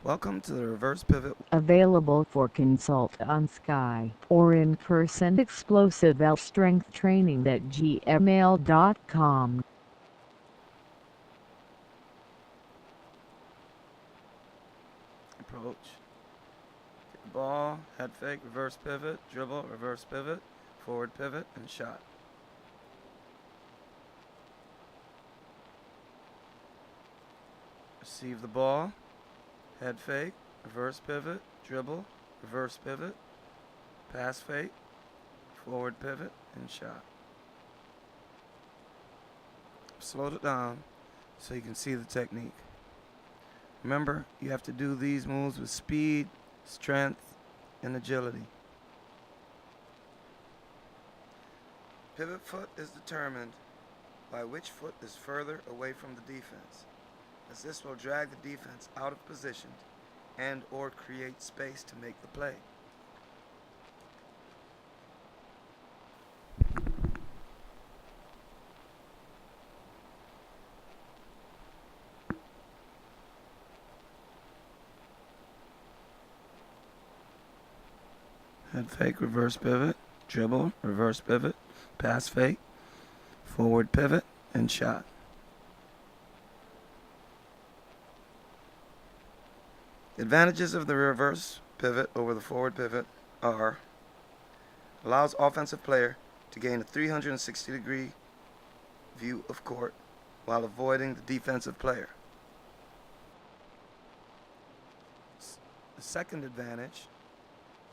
Welcome to the Reverse Pivot. Available for consult on Sky or in-person explosive L strength training at gmail.com. Approach. Get the ball, head fake, reverse pivot, dribble, reverse pivot, forward pivot, and shot. Receive the ball, head fake, reverse pivot, dribble, reverse pivot, pass fake, forward pivot, and shot. Slow it down so you can see the technique. Remember, you have to do these moves with speed, strength, and agility. Pivot foot is determined by which foot is further away from the defense, as this will drag the defense out of position and or create space to make the play. Head fake, reverse pivot, dribble, reverse pivot, pass fake, forward pivot, and shot. The advantages of the reverse pivot over the forward pivot are: allows offensive player to gain a 360-degree view of court while avoiding the defensive player. The second advantage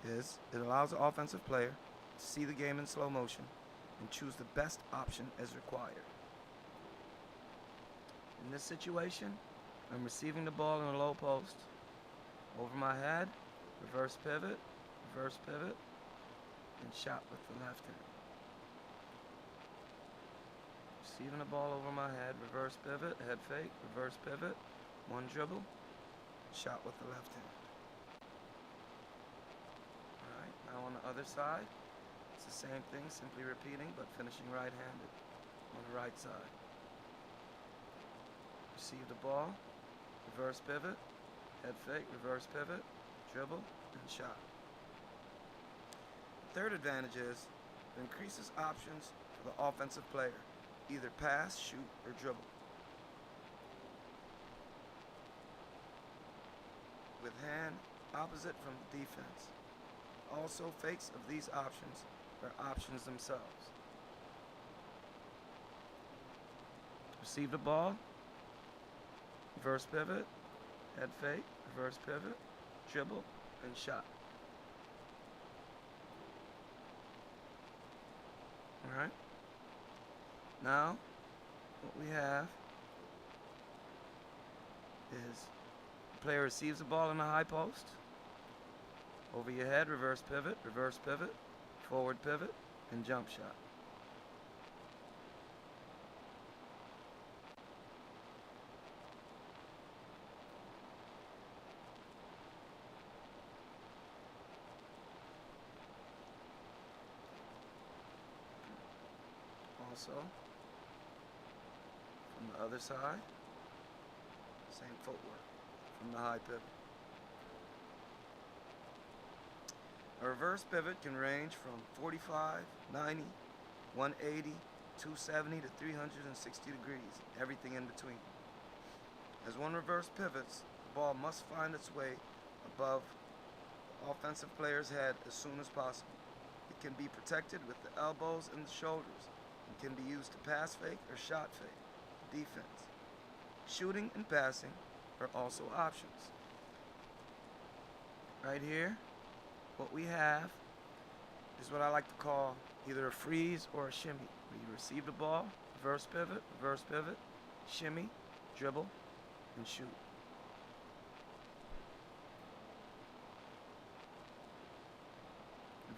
is it allows the offensive player to see the game in slow motion and choose the best option as required. In this situation, I'm receiving the ball in a low post. Over my head, reverse pivot, and shot with the left hand. Receiving the ball over my head, reverse pivot, head fake, reverse pivot, one dribble, shot with the left hand. Alright, now on the other side, it's the same thing, simply repeating, but finishing right-handed on the right side. Receive the ball, reverse pivot, head fake, reverse pivot, dribble, and shot. The third advantage is it increases options for the offensive player, either pass, shoot, or dribble. With hand opposite from the defense. Also, fakes of these options are options themselves. Receive the ball, reverse pivot, head fake, reverse pivot, dribble, and shot. Alright. Now, what we have is the player receives the ball in the high post. Over your head, reverse pivot, forward pivot, and jump shot. Also, from the other side, same footwork from the high pivot. A reverse pivot can range from 45, 90, 180, 270 to 360 degrees, everything in between. As one reverse pivots, the ball must find its way above the offensive player's head as soon as possible. It can be protected with the elbows and the shoulders, and can be used to pass fake or shot fake, defense. Shooting and passing are also options. Right here, what we have is what I like to call either a freeze or a shimmy. Where you receive the ball, reverse pivot, shimmy, dribble, and shoot.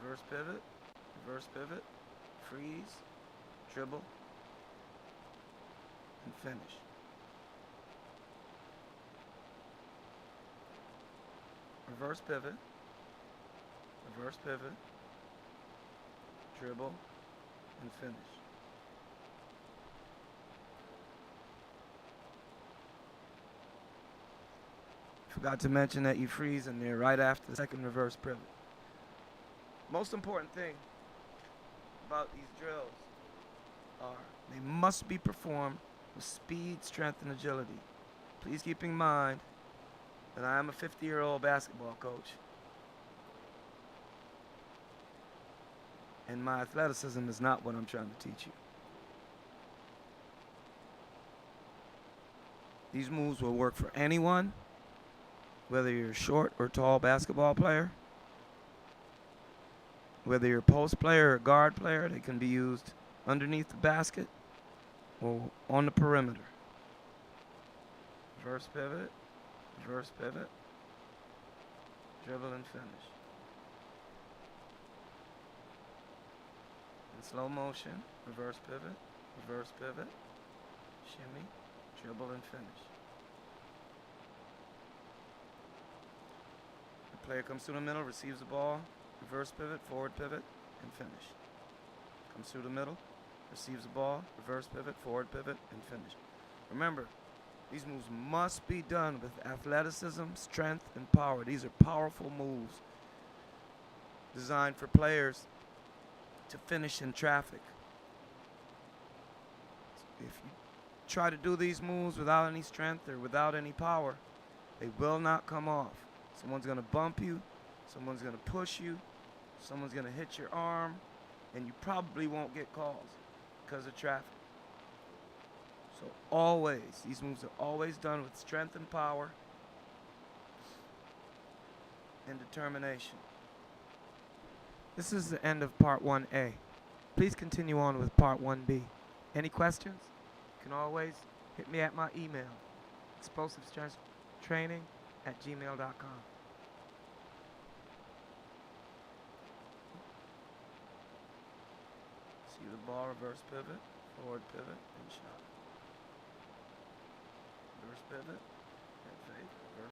Reverse pivot, freeze, dribble, and finish. Reverse pivot, dribble, and finish. Forgot to mention that you freeze in there right after the second reverse pivot. Most important thing about these drills are they must be performed with speed, strength, and agility. Please keep in mind that I am a 50-year-old basketball coach, and my athleticism is not what I'm trying to teach you. These moves will work for anyone, whether you're a short or tall basketball player, whether you're a post player or a guard player. They can be used underneath the basket or on the perimeter. Reverse pivot, dribble and finish. In slow motion, reverse pivot, shimmy, dribble and finish. The player comes through the middle, receives the ball, reverse pivot, forward pivot, and finish. Comes through the middle, receives the ball, reverse pivot, forward pivot, and finish. Remember, these moves must be done with athleticism, strength, and power. These are powerful moves designed for players to finish in traffic. If you try to do these moves without any strength or without any power, they will not come off. Someone's going to bump you, someone's going to push you, someone's going to hit your arm, and you probably won't get calls because of traffic. So always, these moves are always done with strength and power and determination. This is the end of part 1A. Please continue on with part 1B. Any questions? You can always hit me at my email, explosivestrengthtraining@gmail.com. See the ball, reverse pivot, forward pivot, and shot. Reverse pivot,